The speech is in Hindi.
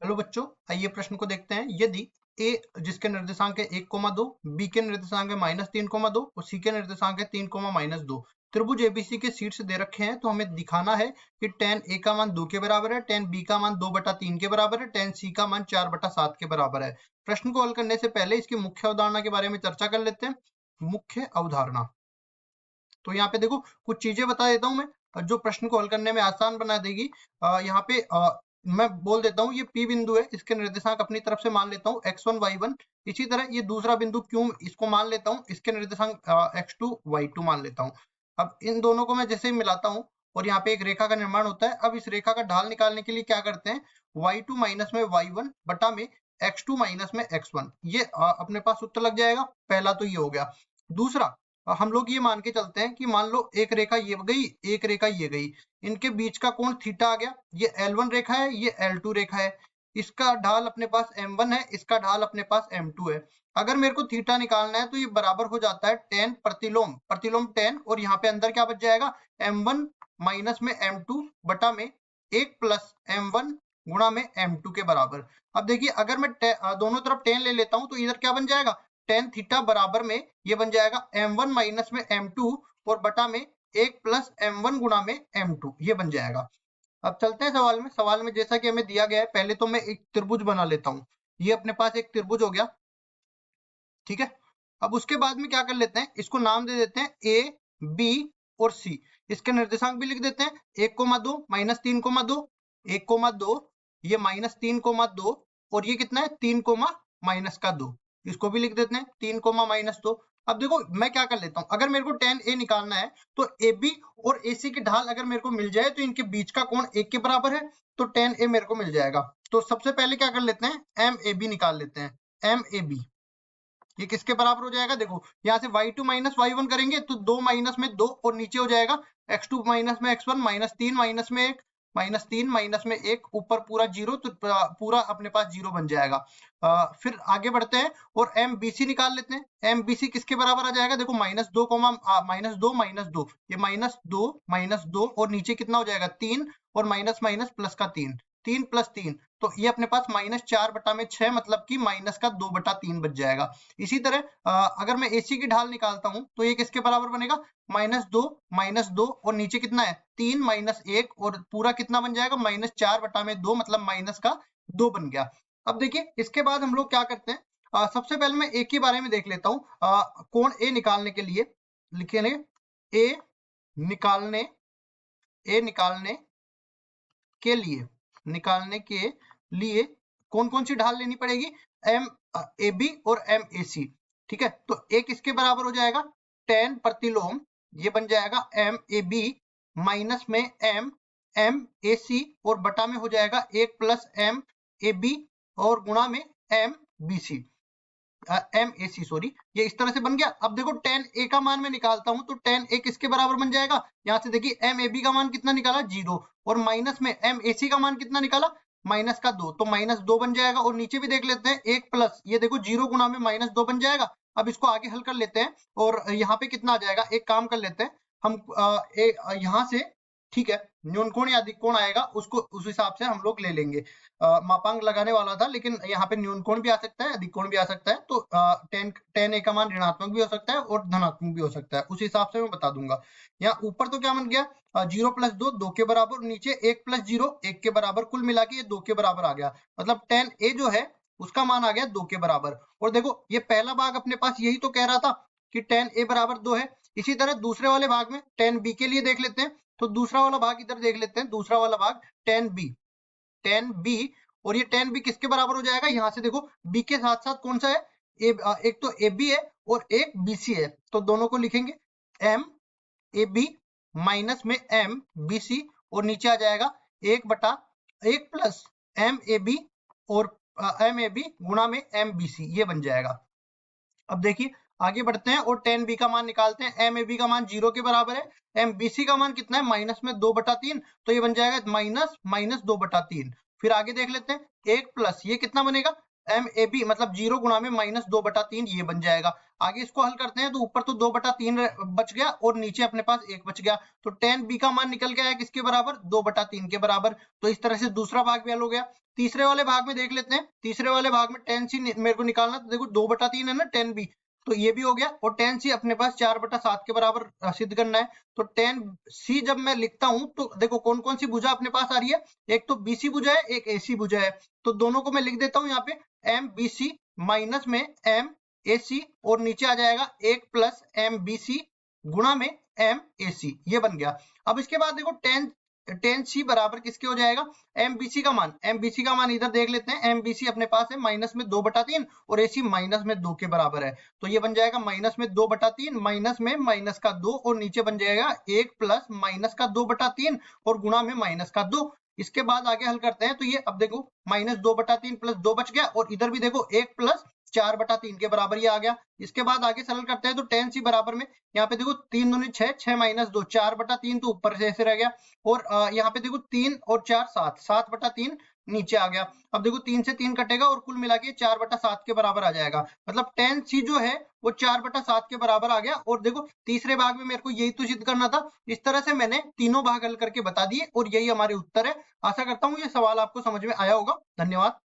हेलो बच्चों, आइए प्रश्न को देखते हैं। यदि a जिसके निर्देशांक है 1,2, b के निर्देशांक है -3,2 और c के निर्देशांक है 3,-2 त्रिभुज एबीसी के शीर्ष दे रखे हैं, तो हमें दिखाना है कि tan a का मान 2 के बराबर है, tan b का मान 2/3 के बराबर है, tan c का मान 4/7 के बराबर है। प्रश्न को हल करने से पहले इसकी मुख्य अवधारणा के बारे में चर्चा कर लेते हैं। मुख्य अवधारणा, तो यहाँ पे देखो कुछ चीजें बता देता हूँ मैं जो प्रश्न को हल करने में आसान बना देगी। यहाँ पे मैं बोल देता हूँ, ये P बिंदु है, इसके निर्देशांक अपनी तरफ से मान लेता हूँ x1 y1। इसी तरह ये दूसरा बिंदु Q, इसको मान लेता हूँ, इसके निर्देशांक x2 y2 मान लेता हूँ। अब इन दोनों को मैं जैसे ही मिलाता हूँ और यहाँ पे एक रेखा का निर्माण होता है। अब इस रेखा का ढाल निकालने के लिए क्या करते हैं, y2 माइनस में y1 बटा में x2 माइनस में x1, ये अपने पास उत्तर लग जाएगा। पहला तो ये हो गया। दूसरा, हम लोग ये मान के चलते हैं कि मान लो एक रेखा ये गई, एक रेखा ये गई, इनके बीच का कोण थीटा आ गया। ये L1 रेखा है, ये L2 रेखा है। इसका ढाल अपने पास m1 है, इसका ढाल अपने पास m2 है। अगर मेरे को थीटा निकालना है तो ये बराबर हो जाता है tan प्रतिलोम प्रतिलोम tan, और यहाँ पे अंदर क्या बच जाएगा, m1 माइनस में m2 बटा में 1 प्लस m1 गुणा में m2 के बराबर। अब देखिए, अगर मैं दोनों तरफ tan ले लेता हूँ तो इधर क्या बन जाएगा, tan थीटा बराबर में ये बन जाएगा m1 माइनस में m2 और बटा में 1 प्लस m1 गुणा में m2, ये बन जाएगा। अब चलते हैं सवाल में। सवाल में जैसा कि हमें दिया गया है, पहले तो मैं एक त्रिभुज बना लेता हूँ। ये अपने पास एक त्रिभुज हो गया, ठीक है। अब उसके बाद में क्या कर लेते हैं, इसको नाम दे देते हैं ए, बी और सी। इसके निर्देशांक भी लिख देते हैं, 1,2 -3,2, 1,2, ये -3,2 और ये कितना है 3, -2। इसको भी लिख देते हैं 3, -2। अब देखो मैं क्या कर लेता हूँ, अगर मेरे को tan a निकालना है तो AB और AC की ढाल अगर मेरे को मिल जाए तो इनके बीच का कोण 1 के बराबर है, तो tan a मेरे को मिल जाएगा। तो सबसे पहले क्या कर लेते हैं, MAB निकाल लेते हैं। MAB ये किसके बराबर हो जाएगा, देखो यहाँ से y2 माइनस y1 करेंगे तो 2 माइनस में 2 और नीचे हो जाएगा x2 माइनस में x1, -3 माइनस में 1, -3 माइनस में 1, ऊपर पूरा जीरो, तो पूरा अपने पास जीरो बन जाएगा। फिर आगे बढ़ते हैं और MBC निकाल लेते हैं। MBC किसके बराबर आ जाएगा, देखो -2, -2, ये -2 और नीचे कितना हो जाएगा 3 और माइनस माइनस प्लस का 3, 3 + 3, तो ये अपने पास -4 बटा में 6, मतलब कि माइनस का 2/3 बच जाएगा। इसी तरह अगर मैं AC की ढाल निकालता हूं तो ये किसके बराबर बनेगा, -2 और नीचे कितना है 3 -1 और पूरा कितना बन जाएगा -4 बटा में 2, मतलब -2 बन गया। अब देखिए इसके बाद हम लोग क्या करते हैं, सबसे पहले मैं A के बारे में देख लेता हूँ। कोण A निकालने के लिए लिखेंगे A निकालने के लिए कौन कौन सी ढाल लेनी पड़ेगी, MAB और MAC, ठीक है। तो A किसके बराबर हो जाएगा, tan प्रतिलोम, ये बन जाएगा MAB माइनस में MAC और बटा में हो जाएगा 1 प्लस MAB और गुणा में MAC, सॉरी, ये इस तरह से बन गया। अब देखो tan A का मान मैं निकालता हूं तो tan A किसके बराबर बन जाएगा, यहां से देखिए MAB का मान कितना निकाला 0 और माइनस में MAC का मान कितना निकाला -2, तो -2 बन जाएगा। और नीचे भी देख लेते हैं 1 प्लस, ये देखो 0 गुणा में -2 बन जाएगा। अब इसको आगे हल कर लेते हैं और यहाँ पे कितना आ जाएगा, एक काम कर लेते हैं हम, यहाँ से, ठीक है, न्यून कोण या अधिक कोण आएगा उसको उस हिसाब से हम लोग ले लेंगे। मापांक लगाने वाला था, लेकिन यहाँ पे न्यून कोण भी आ सकता है, अधिक कोण भी आ सकता है, तो tan A का मान ऋणात्मक भी हो सकता है और धनात्मक भी हो सकता है, उस हिसाब से मैं बता दूंगा। यहाँ ऊपर तो क्या बन गया, 0 + 2 2 के बराबर, नीचे 1 + 0 1 के बराबर, कुल मिला के ये 2 के बराबर आ गया, मतलब tan A जो है उसका मान आ गया 2 के बराबर। और देखो ये पहला भाग अपने पास यही तो कह रहा था कि tan A बराबर 2 है। इसी तरह दूसरे वाले भाग में tan B के लिए देख लेते हैं, तो दूसरा वाला भाग इधर देख लेते हैं, दूसरा वाला भाग tan B, और ये tan B किसके बराबर हो जाएगा, यहाँ से देखो B के साथ साथ कौन सा है, एक तो AB है और एक BC है, तो दोनों को लिखेंगे MAB माइनस में MBC और नीचे आ जाएगा 1 प्लस MAB और MAB गुणा में MBC, ये बन जाएगा। अब देखिए आगे बढ़ते हैं और tan B का मान निकालते हैं। MAB का मान 0 के बराबर है, MBC का मान कितना है -2/3, तो ये बन जाएगा -2/3। फिर आगे देख लेते हैं 1 प्लस, ये कितना बनेगा एम ए बी मतलब 0 गुणा में -2/3 ये बन जाएगा। आगे इसको हल करते हैं तो ऊपर तो 2/3 बच गया और नीचे अपने पास 1 बच गया, तो tan b का मान निकल के आया किसके बराबर, 2/3 के बराबर। तो इस तरह से दूसरा भाग भी हल हो गया। तीसरे वाले भाग में देख लेते हैं। तीसरे वाले भाग में tan c मेरे को निकालना, तो देखो 2/3 है ना tan b, तो ये भी हो गया। और tan c अपने पास 4/7 के बराबर सिद्ध करना है। तो tan c जब मैं लिखता हूं तो देखो कौन कौन सी भुजा अपने पास आ रही है, एक तो BC भुजा है, एक AC भुजा है। तो दोनों को मैं लिख देता हूं यहाँ पे MBC माइनस में MAC और नीचे आ जाएगा 1 प्लस MBC गुणा में MAC, ये बन गया। अब इसके बाद देखो tan c बराबर किसके हो जाएगा, MBC का मान। MBC का मान इधर देख लेते हैं। MBC अपने पास है माइनस में 2/3 और AC माइनस में 2 के बराबर है, तो ये बन जाएगा माइनस में 2/3 माइनस में माइनस का 2 और नीचे बन जाएगा 1 प्लस माइनस का 2/3 और गुणा में माइनस का 2। इसके बाद आगे हल करते हैं तो ये अब देखो -2/3 प्लस 2 बच गया और इधर भी देखो 1 प्लस 4/3 के बराबर ये आ गया। इसके बाद आगे सरल करते हैं तो tan c बराबर में यहाँ पे देखो 3 दूनी 6, 6 माइनस 2 4/3 तो ऊपर से ऐसे रह गया और यहाँ पे देखो 3 और 4 7, 7/3 नीचे आ गया। अब देखो 3 से 3 कटेगा और कुल मिला के 4/7 के बराबर आ जाएगा, मतलब tan c जो है वो 4/7 के बराबर आ गया। और देखो तीसरे भाग में मेरे को यही तो सिद्ध करना था। इस तरह से मैंने तीनों भाग हल करके बता दिए और यही हमारे उत्तर है। आशा करता हूँ ये सवाल आपको समझ में आया होगा। धन्यवाद।